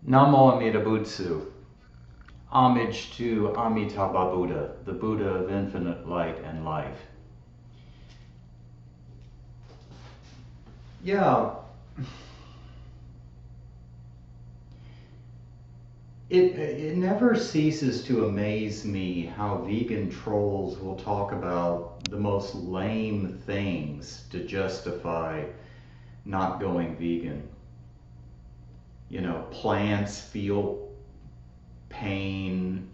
Namo Amida Butsu. Homage to Amitabha Buddha, the Buddha of infinite light and life. Yeah. It never ceases to amaze me how vegan trolls will talk about the most lame things to justify not going vegan. You know, plants feel pain,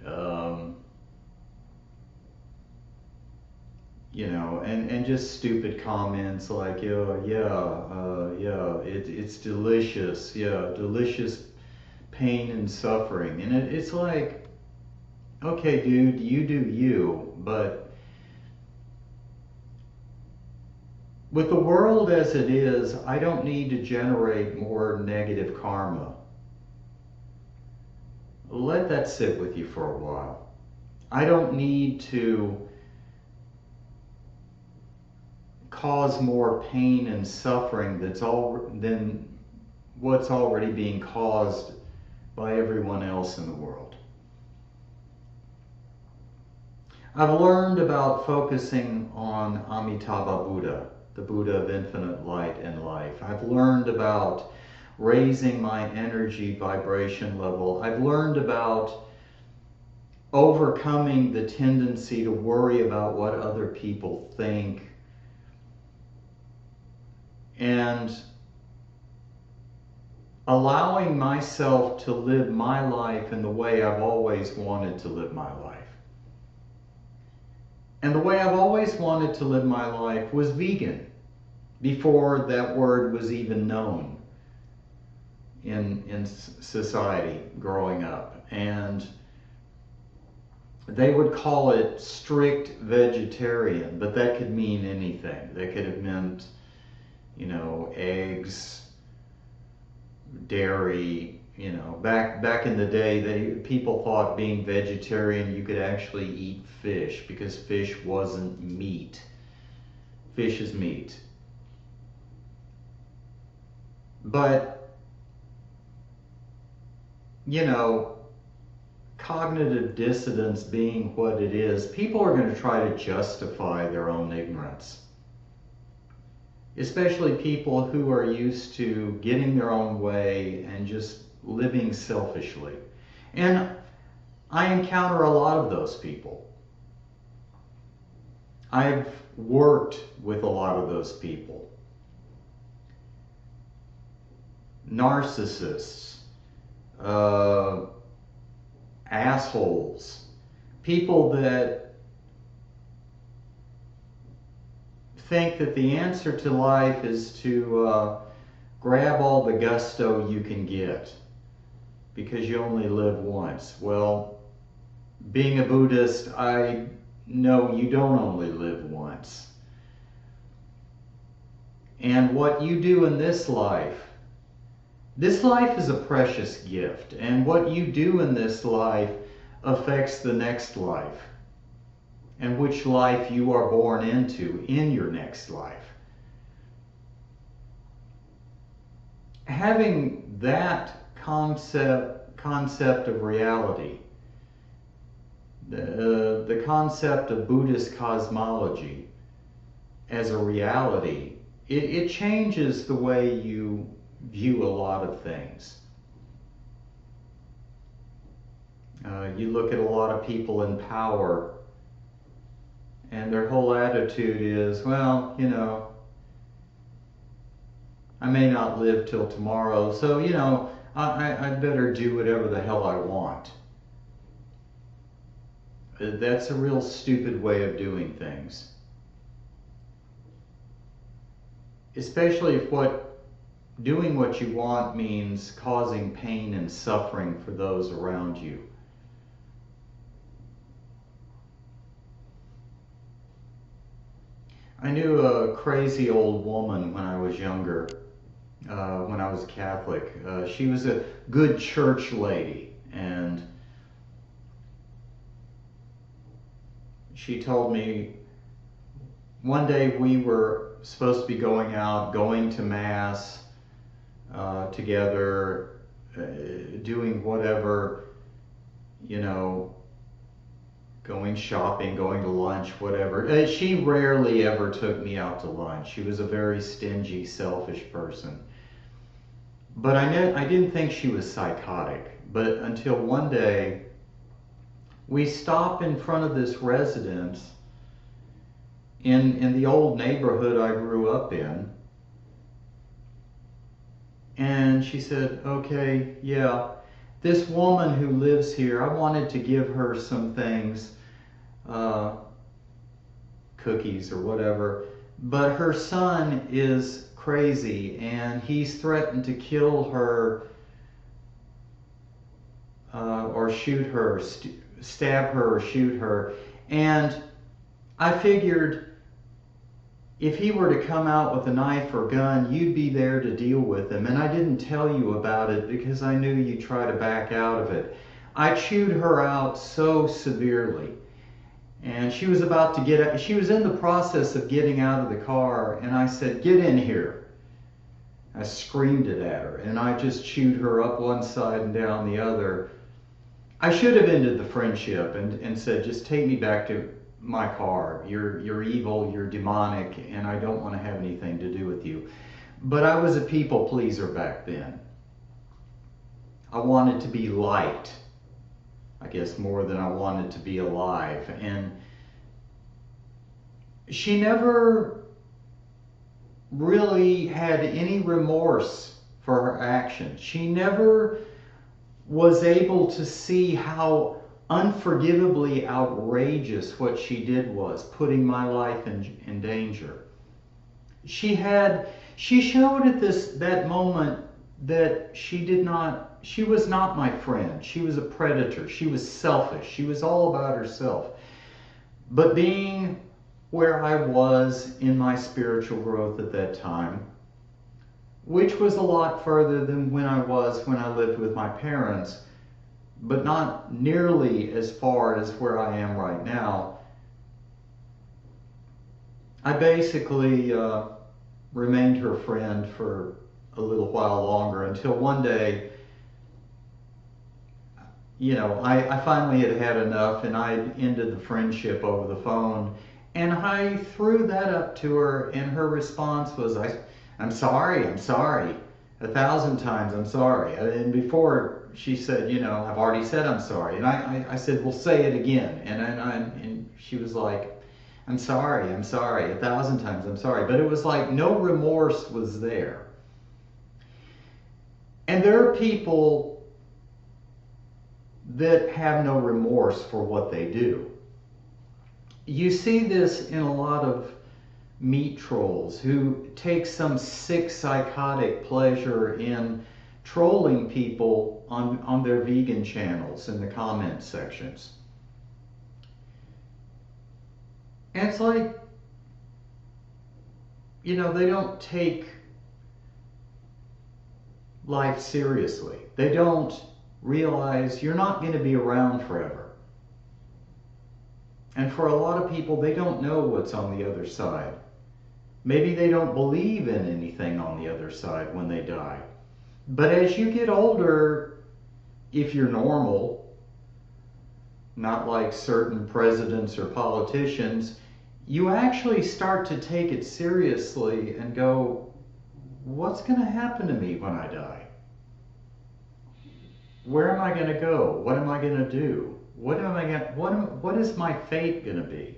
you know, and just stupid comments like, it's delicious, delicious pain and suffering. And it's like, okay, dude, you do you, but with the world as it is, I don't need to generate more negative karma. Let that sit with you for a while. I don't need to cause more pain and suffering than what's already being caused by everyone else in the world. I've learned about focusing on Amitabha Buddha, the Buddha of infinite light and life. I've learned about raising my energy vibration level. I've learned about overcoming the tendency to worry about what other people think, and allowing myself to live my life in the way I've always wanted to live my life. And the way I've always wanted to live my life was vegan, before that word was even known in society growing up. And they would call it strict vegetarian, but that could mean anything. That could have meant, you know, eggs, dairy. You know, back in the day, people thought being vegetarian you could actually eat fish, because fish wasn't meat. Fish is meat. But, you know, cognitive dissonance being what it is, people are going to try to justify their own ignorance. Especially people who are used to getting their own way and just living selfishly. And I encounter a lot of those people. I've worked with a lot of those people. Narcissists, assholes, people that think that the answer to life is to grab all the gusto you can get because you only live once. Well, being a Buddhist, I know you don't only live once. And what you do in this life is a precious gift. And what you do in this life affects the next life, and which life you are born into in your next life. Having that concept of reality, the concept of Buddhist cosmology as a reality, it changes the way you view a lot of things. You look at a lot of people in power, and their whole attitude is, well, you know, I may not live till tomorrow, so, you know, I'd better do whatever the hell I want. That's a real stupid way of doing things. Especially if doing what you want means causing pain and suffering for those around you. I knew a crazy old woman when I was younger, when I was Catholic. She was a good church lady, and she told me one day we were supposed to be going out, going to Mass together, doing whatever, you know, going shopping, going to lunch, whatever. She rarely ever took me out to lunch. She was a very stingy, selfish person. But I didn't think she was psychotic. But until one day, we stop in front of this residence in the old neighborhood I grew up in. And she said, okay, yeah, this woman who lives here, I wanted to give her some things, cookies or whatever, but her son is crazy and he's threatened to kill her or shoot her, stab her or shoot her. And I figured if he were to come out with a knife or gun, you'd be there to deal with him. And I didn't tell you about it because I knew you'd try to back out of it. I chewed her out so severely. And she was about to get, she was in the process of getting out of the car, and I said, get in here. I screamed it at her, and I just chewed her up one side and down the other. I should have ended the friendship and said, just take me back to my car. You're evil, you're demonic, and I don't want to have anything to do with you. But I was a people pleaser back then. I wanted to be liked, I guess, more than I wanted to be alive. And she never really had any remorse for her actions. She never was able to see how unforgivably outrageous what she did was, putting my life in danger. She showed at that moment that she was not my friend. She was a predator. She was selfish. She was all about herself. But being where I was in my spiritual growth at that time, which was a lot further than when I lived with my parents, but not nearly as far as where I am right now, I basically remained her friend for a little while longer until one day, you know, I finally had enough and I ended the friendship over the phone. And I threw that up to her, and her response was, I'm sorry, 1,000 times I'm sorry. And before she said, you know, I've already said I'm sorry. And I said, well, say it again. And she was like, I'm sorry, 1,000 times I'm sorry. But it was like no remorse was there. And there are people that have no remorse for what they do. You see this in a lot of meat trolls who take some sick psychotic pleasure in trolling people on their vegan channels in the comment sections. And it's like, you know, they don't take life seriously. They don't realize you're not going to be around forever. And for a lot of people, they don't know what's on the other side. Maybe they don't believe in anything on the other side when they die. But as you get older, if you're normal, not like certain presidents or politicians, you actually start to take it seriously and go, what's going to happen to me when I die? Where am I going to go? What am I going to do? What is my fate going to be?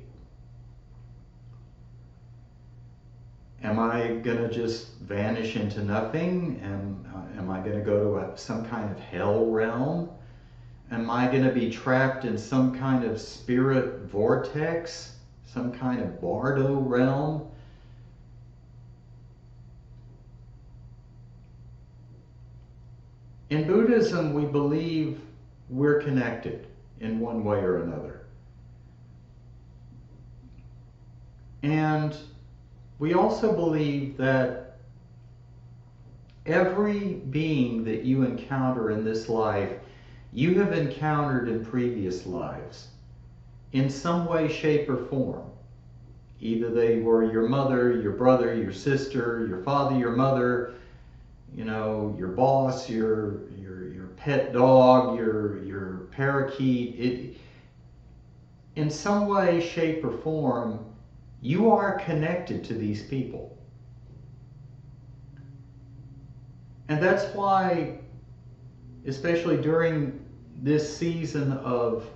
Am I going to just vanish into nothing? Am I going to go to some kind of hell realm? Am I going to be trapped in some kind of spirit vortex? Some kind of bardo realm? In Buddhism, we believe we're connected in one way or another. And we also believe that every being that you encounter in this life, you have encountered in previous lives in some way, shape, or form. Either they were your mother, your brother, your sister, your father, your mother, you know, your boss, your pet dog, your parakeet. In some way, shape, or form, you are connected to these people. And that's why, especially during this season of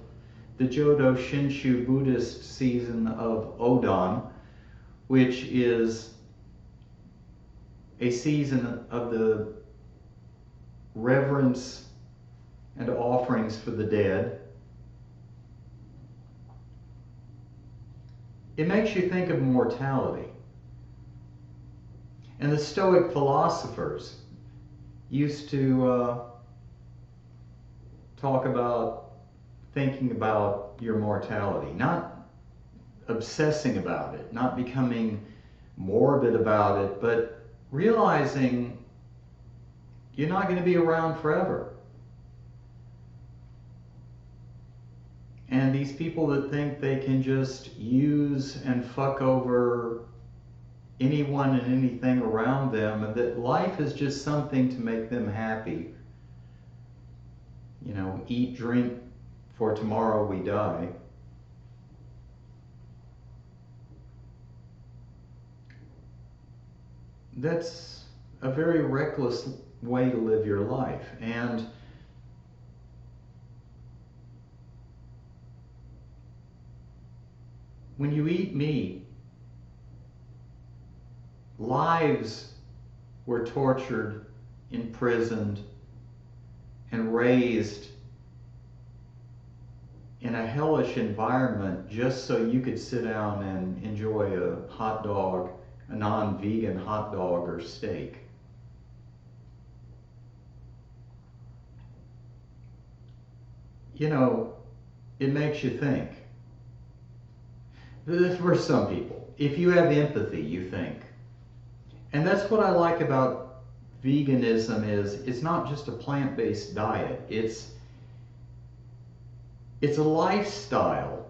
the Jodo Shinshu Buddhist season of Odan, which is a season of the reverence and offerings for the dead, it makes you think of mortality. And the Stoic philosophers used to talk about thinking about your mortality, not obsessing about it, not becoming morbid about it, but realizing you're not going to be around forever. And these people that think they can just use and fuck over anyone and anything around them, and that life is just something to make them happy. You know, eat, drink, for tomorrow we die. That's a very reckless way to live your life. And when you eat meat, lives were tortured, imprisoned, and raised in a hellish environment just so you could sit down and enjoy a hot dog, a non-vegan hot dog or steak. You know, it makes you think. For some people, if you have empathy, you think. And that's what I like about veganism is it's not just a plant-based diet. It's a lifestyle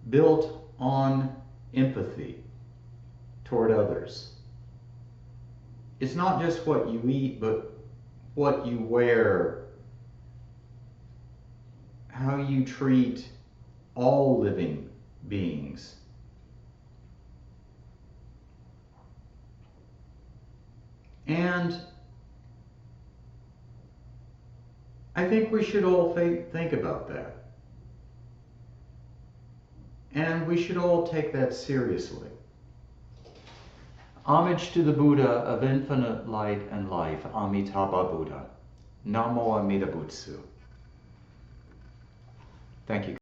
built on empathy toward others. It's not just what you eat, but what you wear, how you treat all living beings. And I think we should all think about that. And we should all take that seriously. Homage to the Buddha of infinite light and life, Amitabha Buddha. Namo Amida Butsu. Thank you.